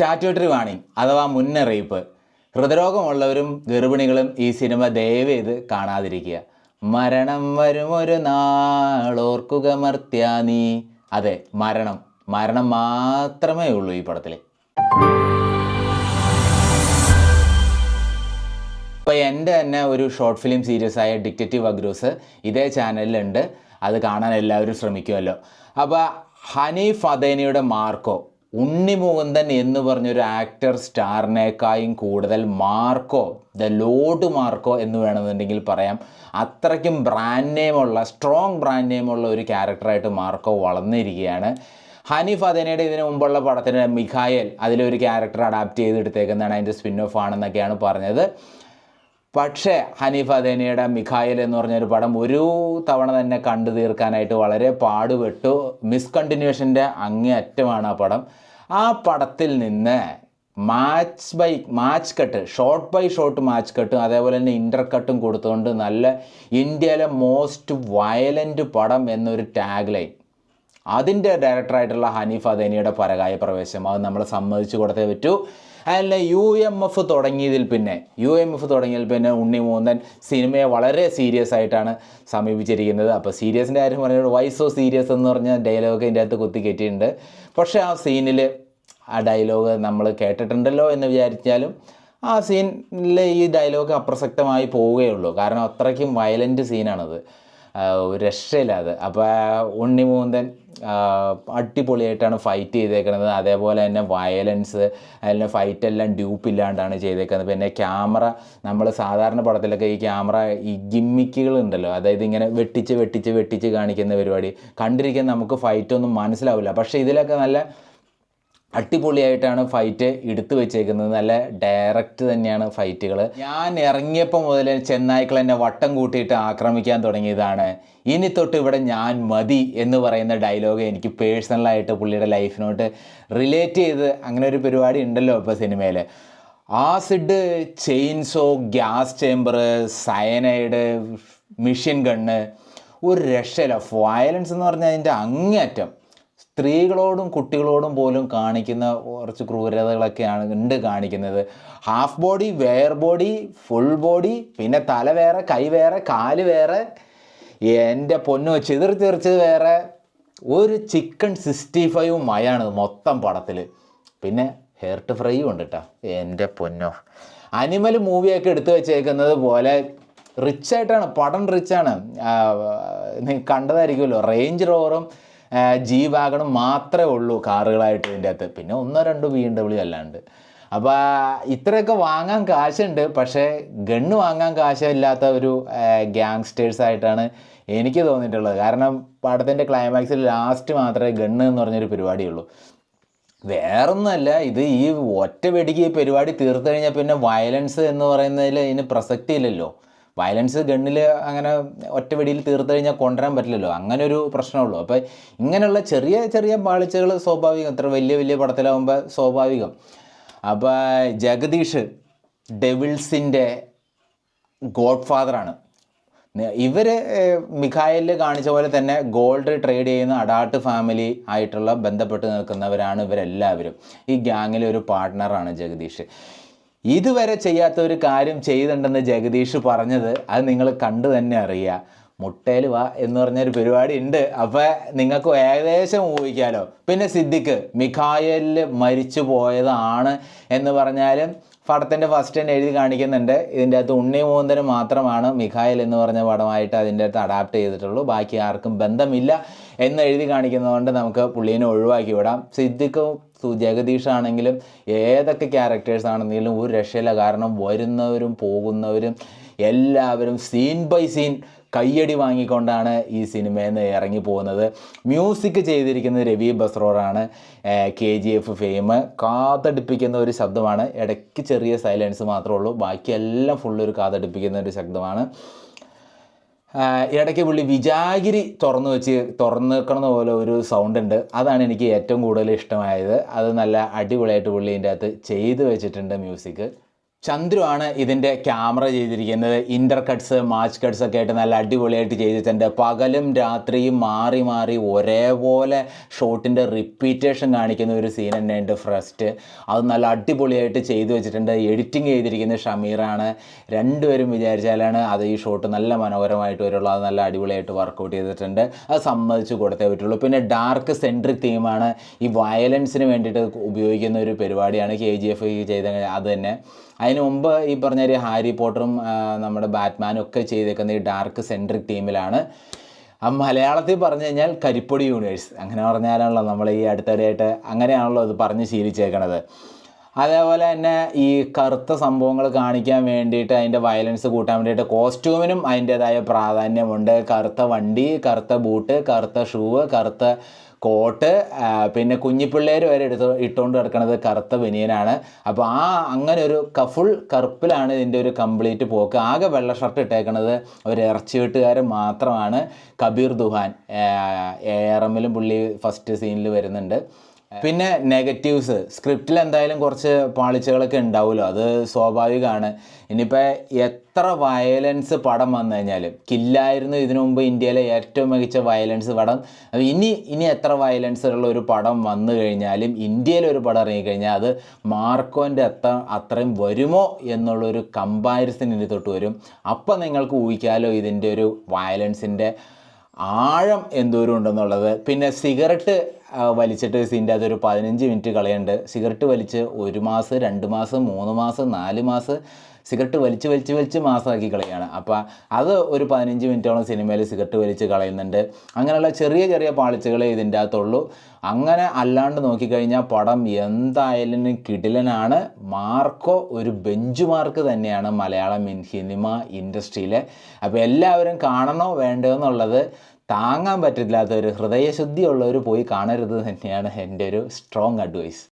Statutory warning അഥവാ മുന്നറിയിപ്പ്. ഹൃദ്രോഗമുള്ളവരും ഗർഭിണികളും ഈ സിനിമ ദയവ് ചെയ്ത് കാണാതിരിക്കുക. മരണം വരുമൊരു നാളോർക്കുക മർത്യാ നീ. അതെ, മരണം മാത്രമേ ഉള്ളൂ ഈ പടത്തിൽ. അപ്പോൾ എൻ്റെ തന്നെ ഒരു ഷോർട്ട് ഫിലിം സീരീസായ ഡിറ്റക്റ്റീവ് അഗ്രൂസ് ഇതേ ചാനലിലുണ്ട്. അത് കാണാൻ എല്ലാവരും ശ്രമിക്കുമല്ലോ. അപ്പോൾ ഹനീഫ് അദേനിയുടെ മാർക്കോ, ഉണ്ണി മുകുന്ദൻ എന്ന് പറഞ്ഞൊരു ആക്ടർ സ്റ്റാറിനേക്കായും കൂടുതൽ മാർക്കോ, ദ ലോഡ് മാർക്കോ എന്ന് വേണമെന്നുണ്ടെങ്കിൽ പറയാം. അത്രയ്ക്കും ബ്രാൻഡ് നെയിമുള്ള, സ്ട്രോങ് ബ്രാൻഡ് നെയിമുള്ള ഒരു ക്യാരക്ടറായിട്ട് മാർക്കോ വളർന്നിരിക്കുകയാണ്. ഹനീഫ് അദേനിയുടെ ഇതിനു മുമ്പുള്ള പടത്തിന് മിഖായേൽ, അതിലൊരു ക്യാരക്ടർ അഡാപ്റ്റ് ചെയ്തെടുത്തേക്കുന്നതാണ്, അതിൻ്റെ സ്പിൻ ഓഫ് ആണെന്നൊക്കെയാണ് പറഞ്ഞത്. പക്ഷേ ഹനീഫ് അദേനിയുടെ മിഖായേൽ എന്ന് പറഞ്ഞൊരു പടം ഒരു തവണ തന്നെ കണ്ടു തീർക്കാനായിട്ട് വളരെ പാടുപെട്ടു. മിസ്കണ്ടിന്യൂഷൻ്റെ അങ്ങേയറ്റമാണ് ആ പടം. ആ പടത്തിൽ നിന്ന് match cut, shot by shot match കട്ടും അതേപോലെ തന്നെ ഇൻ്റർ കട്ടും കൊടുത്തുകൊണ്ട് നല്ല ഇന്ത്യയിലെ മോസ്റ്റ് വയലൻ്റ് പടം എന്നൊരു ടാഗ് ലൈൻ, അതിൻ്റെ ഡയറക്ടറായിട്ടുള്ള ഹനീഫ് അദേനിയുടെ പരകായ പ്രവേശം അത് നമ്മൾ സമ്മതിച്ചു കൊടുത്തേ പറ്റൂ. അതിൽ UMF തുടങ്ങിയതിൽ പിന്നെ ഉണ്ണി മുകുന്ദൻ സിനിമയെ വളരെ സീരിയസ് ആയിട്ടാണ് സമീപിച്ചിരിക്കുന്നത്. അപ്പോൾ സീരിയസിൻ്റെ കാര്യം പറഞ്ഞാൽ വൈ സോ സീരിയസ് എന്ന് പറഞ്ഞ ഡയലോഗ് ഇതിൻ്റെ അകത്ത് കുത്തി കയറ്റിയിട്ടുണ്ട്. പക്ഷേ ആ സീനിൽ ആ ഡയലോഗ് നമ്മൾ കേട്ടിട്ടുണ്ടല്ലോ എന്ന് വിചാരിച്ചാലും ആ സീനിൽ ഈ ഡയലോഗ് അപ്രസക്തമായി പോവുകയുള്ളൂ. കാരണം അത്രയ്ക്കും വയലൻ്റ് സീനാണത്, ഒരു രക്ഷയില്ല അത്. അപ്പോൾ ഉണ്ണി മുകുന്ദൻ അടിപൊളിയായിട്ടാണ് ഫൈറ്റ് ചെയ്തേക്കുന്നത്. അതേപോലെ തന്നെ വയലൻസ്, അതിൻ്റെ ഫൈറ്റെല്ലാം ഡ്യൂപ്പില്ലാണ്ടാണ് ചെയ്തേക്കുന്നത്. പിന്നെ ക്യാമറ, നമ്മൾ സാധാരണ പടത്തിലൊക്കെ ഈ ക്യാമറ ഈ ഗിമ്മിക്കുകൾ ഉണ്ടല്ലോ, അതായത് ഇങ്ങനെ വെട്ടിച്ച് കാണിക്കുന്ന പരിപാടി കണ്ടിരിക്കാൻ നമുക്ക് ഫൈറ്റൊന്നും മനസ്സിലാവില്ല. പക്ഷേ ഇതിലൊക്കെ നല്ല അടിപൊളിയായിട്ടാണ് ഫൈറ്റ് എടുത്തു വെച്ചേക്കുന്നത്. നല്ല ഡയറക്റ്റ് തന്നെയാണ് ഫൈറ്റുകൾ. ഞാൻ ഇറങ്ങിയപ്പോൾ മുതൽ ചെന്നായ്ക്കൾ എന്നെ വട്ടം കൂട്ടിയിട്ട് ആക്രമിക്കാൻ തുടങ്ങിയതാണ്. ഇനി തൊട്ട് ഇവിടെ ഞാൻ മതി എന്ന് പറയുന്ന ഡയലോഗ് എനിക്ക് പേഴ്സണലായിട്ട് പുള്ളിയുടെ ലൈഫിനോട്ട് റിലേറ്റ് ചെയ്ത് അങ്ങനെ ഒരു പരിപാടി ഉണ്ടല്ലോ ഇപ്പോൾ സിനിമയിൽ. Acid, chainsaw, gas chamber, cyanide, machine gun, ഒരു രക്ഷയില്ല. വയലൻസ് എന്ന് പറഞ്ഞാൽ അതിൻ്റെ അങ്ങേയറ്റം. സ്ത്രീകളോടും കുട്ടികളോടും പോലും കാണിക്കുന്ന കുറച്ച് ക്രൂരതകളൊക്കെയാണ് കാണിക്കുന്നത്. ഹാഫ് ബോഡി, വെയർ ബോഡി, ഫുൾ ബോഡി, പിന്നെ തല വേറെ, കൈ വേറെ, കാല് വേറെ, എൻ്റെ പൊന്നോ ചിതറിച്ചെറിച്ചത് വേറെ. ഒരു ചിക്കൻ 65 മയാണ് മൊത്തം പടത്തിൽ. പിന്നെ ഹെയർട്ട് ഫ്രൈയും ഉണ്ട് കേട്ടോ, എൻ്റെ പൊന്നോ. അനിമൽ മൂവിയൊക്കെ എടുത്തു വെച്ചേക്കുന്നത് പോലെ റിച്ചായിട്ടാണ് പടം, റിച്ചാണ്. കണ്ടതായിരിക്കുമല്ലോ, റേഞ്ച് റോവറും G-Wagon മാത്രമേ ഉള്ളൂ കാറുകളായിട്ട് ഇതിൻ്റെ അകത്ത്, പിന്നെ 1-2 BMW അല്ലാണ്ട്. അപ്പോൾ ഇത്രയൊക്കെ വാങ്ങാൻ കാശുണ്ട്, പക്ഷേ ഗണ്ണ് വാങ്ങാൻ കാശില്ലാത്ത ഒരു ഗ്യാങ്സ്റ്റേഴ്സായിട്ടാണ് എനിക്ക് തോന്നിയിട്ടുള്ളത്. കാരണം പടത്തിൻ്റെ ക്ലൈമാക്സിൽ ലാസ്റ്റ് മാത്രമേ ഗണ്ണ് എന്ന് പറഞ്ഞൊരു പരിപാടിയുള്ളൂ. വേറൊന്നുമല്ല, ഇത് ഈ ഒറ്റ വെടിക്ക് ഈ പരിപാടി തീർത്തു കഴിഞ്ഞാൽ പിന്നെ വയലൻസ് എന്ന് പറയുന്നതിൽ ഇതിന് പ്രസക്തി ഇല്ലല്ലോ. വയലൻസ് ഗണ്ണിൽ അങ്ങനെ ഒറ്റ വെടിയിൽ തീർത്തു കഴിഞ്ഞാൽ കൊണ്ടുവരാൻ പറ്റില്ലല്ലോ, അങ്ങനെ ഒരു പ്രശ്നമുള്ളൂ. അപ്പോൾ ഇങ്ങനെയുള്ള ചെറിയ ചെറിയ പാളിച്ചകൾ സ്വാഭാവികം, ഇത്ര വലിയ പടത്തിലാവുമ്പോൾ സ്വാഭാവികം. അപ്പോൾ ജഗദീഷ് ഡെവിൾസിൻ്റെ ഗോഡ് ഫാദറാണ്. ഇവർ മിഖായേലിൽ കാണിച്ച പോലെ തന്നെ ഗോൾഡ് ട്രേഡ് ചെയ്യുന്ന അഡാൾട്ട് ഫാമിലി ആയിട്ടുള്ള ബന്ധപ്പെട്ട് നിൽക്കുന്നവരാണ് ഇവരെല്ലാവരും. ഈ ഗ്യാങ്ങിലെ ഒരു പാർട്ട്ണറാണ് ജഗദീഷ്. ഇതുവരെ ചെയ്യാത്ത ഒരു കാര്യം ചെയ്തിട്ടുണ്ടെന്ന് ജഗദീഷ് പറഞ്ഞത് അത് നിങ്ങൾ കണ്ടു തന്നെ അറിയുക. മുട്ടയിൽ വാ എന്ന് പറഞ്ഞൊരു പരിപാടി ഉണ്ട്. അപ്പോൾ നിങ്ങൾക്ക് ഏകദേശം ഊഹിക്കാമല്ലോ. പിന്നെ സിദ്ദിഖ് മിഖായേലിൽ മരിച്ചു പോയതാണ് എന്ന് പറഞ്ഞാലും പടത്തിൻ്റെ ഫസ്റ്റ് തന്നെ എഴുതി കാണിക്കുന്നുണ്ട്. ഇതിൻ്റെ അകത്ത് ഉണ്ണി മുകുന്ദന് മാത്രമാണ് മിഖായേൽ എന്ന് പറഞ്ഞ പടമായിട്ട് അതിൻ്റെ അകത്ത് അഡാപ്റ്റ് ചെയ്തിട്ടുള്ളൂ, ബാക്കി ആർക്കും ബന്ധമില്ല എന്ന് എഴുതി കാണിക്കുന്നതുകൊണ്ട് നമുക്ക് പുള്ളീനെ ഒഴിവാക്കി വിടാം. സിദ്ദിഖും ജഗദീഷാണെങ്കിലും ഏതൊക്കെ ക്യാരക്ടേഴ്സ് ആണെന്നെങ്കിലും ഒരു രക്ഷയില്ല. കാരണം വരുന്നവരും പോകുന്നവരും എല്ലാവരും സീൻ ബൈ സീൻ കയ്യടി വാങ്ങിക്കൊണ്ടാണ് ഈ സിനിമയിൽ നിന്ന് ഇറങ്ങി പോകുന്നത്. മ്യൂസിക് ചെയ്തിരിക്കുന്നത് രവി ബസ്രോറാണ്. KGF ഫെയിം കാതടിപ്പിക്കുന്ന ഒരു ശബ്ദമാണ്. ഇടയ്ക്ക് ചെറിയ സൈലൻസ് മാത്രമേ ഉള്ളൂ, ബാക്കിയെല്ലാം ഫുള്ളൊരു കാതടിപ്പിക്കുന്ന ഒരു ശബ്ദമാണ്. ഇടയ്ക്ക് പുള്ളി വിജാഗിരി തുറന്നു വെക്കണ പോലെ ഒരു സൗണ്ട് ഉണ്ട്. അതാണ് എനിക്ക് ഏറ്റവും കൂടുതൽ ഇഷ്ടമായത്. അത് നല്ല അടിപൊളിയായിട്ട് പുള്ളി ഇതിൻ്റെ അകത്ത് ചെയ്ത് വെച്ചിട്ടുണ്ട് മ്യൂസിക്. ചന്ദ്രു ആണ് ഇതിൻ്റെ ക്യാമറ ചെയ്തിരിക്കുന്നത്. ഇൻ്റർ കട്ട്സ്, മാച്ച് കട്ട്സ് ഒക്കെ ആയിട്ട് നല്ല അടിപൊളിയായിട്ട് ചെയ്തിട്ടുണ്ട്. പകലും രാത്രിയും മാറി മാറി ഒരേപോലെ ഷോട്ടിൻ്റെ റിപ്പീറ്റേഷൻ കാണിക്കുന്ന ഒരു സീൻ തന്നെയുണ്ട് ഫസ്റ്റ്. അത് നല്ല അടിപൊളിയായിട്ട് ചെയ്തു വെച്ചിട്ടുണ്ട്. എഡിറ്റിംഗ് ചെയ്തിരിക്കുന്നത് ഷമീറാണ്. രണ്ടുപേരും വിചാരിച്ചാലാണ് അത് ഈ ഷോട്ട് നല്ല മനോഹരമായിട്ട് വരുള്ളൂ. അത് നല്ല അടിപൊളിയായിട്ട് വർക്കൗട്ട് ചെയ്തിട്ടുണ്ട്. അത് സമ്മതിച്ച് കൊടുത്തേ പറ്റുള്ളൂ. പിന്നെ ഡാർക്ക് സെൻട്രിക് തീമാണ്. ഈ വയലൻസിന് വേണ്ടിയിട്ട് ഉപയോഗിക്കുന്ന ഒരു പരിപാടിയാണ്. KGF ചെയ്ത അത് തന്നെ. അതിന് മുമ്പ് ഈ പറഞ്ഞ ഹാരി പോട്ടറും നമ്മുടെ ബാറ്റ്മാനും ഒക്കെ ചെയ്തേക്കുന്ന ഈ ഡാർക്ക് സെൻട്രിക് തീമിലാണ്. മലയാളത്തിൽ പറഞ്ഞു കഴിഞ്ഞാൽ കരിപ്പൊടി യൂണിവേഴ്സ് അങ്ങനെ പറഞ്ഞാലാണല്ലോ നമ്മൾ ഈ അടുത്തിടെയായിട്ട് അങ്ങനെയാണല്ലോ അത് പറഞ്ഞ് ശീലിച്ചേക്കണത്. അതേപോലെ തന്നെ ഈ കറുത്ത സംഭവങ്ങൾ കാണിക്കാൻ വേണ്ടിയിട്ട് അതിൻ്റെ വയലൻസ് കൂട്ടാൻ വേണ്ടിയിട്ട് കോസ്റ്റ്യൂമിനും അതിൻ്റേതായ പ്രാധാന്യമുണ്ട്. കറുത്ത വണ്ടി, കറുത്ത ബൂട്ട്, കറുത്ത ഷൂവ്, കറുത്ത കോട്ട്, പിന്നെ കുഞ്ഞിപ്പിള്ളേർ വരെ ഇട്ടുകൊണ്ട് കിടക്കുന്നത് കറുത്ത ബനിയനാണ്. അപ്പോൾ അങ്ങനെ ഒരു ഫുൾ കറുപ്പിലാണ് ഇതിൻ്റെ ഒരു കംപ്ലീറ്റ് പോക്ക്. ആകെ വെള്ള ഷർട്ട് ഇട്ടേക്കണത് ഒരു ഇറച്ചി വെട്ടുകാരൻ മാത്രമാണ്, കബീർ ദുഹാൻ. ARMലും പുള്ളി ഫസ്റ്റ് സീനിൽ വരുന്നുണ്ട്. പിന്നെ നെഗറ്റീവ്സ്, സ്ക്രിപ്റ്റിൽ എന്തായാലും കുറച്ച് പാളിച്ചകളൊക്കെ ഉണ്ടാവുമല്ലോ, അത് സ്വാഭാവികമാണ്. ഇനിയിപ്പോൾ എത്ര വയലൻസ് പടം വന്നു കഴിഞ്ഞാലും, കില്ലായിരുന്നു ഇതിനു മുമ്പ് ഇന്ത്യയിലെ ഏറ്റവും മികച്ച വയലൻസ് പടം. ഇനി എത്ര വയലൻസ് ഉള്ള ഒരു പടം വന്നു കഴിഞ്ഞാലും, ഇന്ത്യയിലൊരു പടം ഇറങ്ങിക്കഴിഞ്ഞാൽ അത് മാർക്കോൻ്റെ അത്രയും വരുമോ എന്നുള്ളൊരു കമ്പാരിസൺ ഇനി തൊട്ട് വരും. അപ്പം നിങ്ങൾക്ക് ഊഹിക്കാമല്ലോ ഇതിൻ്റെ ഒരു വയലൻസിൻ്റെ ആഴം എന്തോരം ഉണ്ടെന്നുള്ളത്. പിന്നെ സിഗരറ്റ് വലിച്ചിട്ട് സീൻ്റെ അതൊരു 15 മിനിറ്റ് കളയുണ്ട്. സിഗരറ്റ് വലിച്ച് 1 മാസം, 2 മാസം, 3 മാസം, 4 മാസം സിഗരറ്റ് വലിച്ച് മാസമാക്കി കളയുകയാണ്. അപ്പോൾ അത് ഒരു 15 മിനിറ്റോളം സിനിമയിൽ സിഗരറ്റ് വലിച്ച് കളയുന്നുണ്ട്. അങ്ങനെയുള്ള ചെറിയ ചെറിയ പാളിച്ചകളെ ഇതിൻ്റെ അകത്തുള്ളൂ. അങ്ങനെ അല്ലാണ്ട് നോക്കിക്കഴിഞ്ഞാൽ പടം എന്തായാലും കിടിലനാണ്. മാർക്കോ ഒരു ബെഞ്ച് മാർക്ക് തന്നെയാണ് മലയാളം സിനിമ ഇൻഡസ്ട്രിയിലെ. അപ്പോൾ എല്ലാവരും കാണണോ വേണ്ടോ എന്നുള്ളത് താങ്ങാൻ പറ്റില്ലാത്തവർ, ഹൃദയശുദ്ധിയുള്ളവർ പോയി കാണരുത് തന്നെയാണ് എൻ്റെ ഒരു സ്ട്രോങ് അഡ്വൈസ്.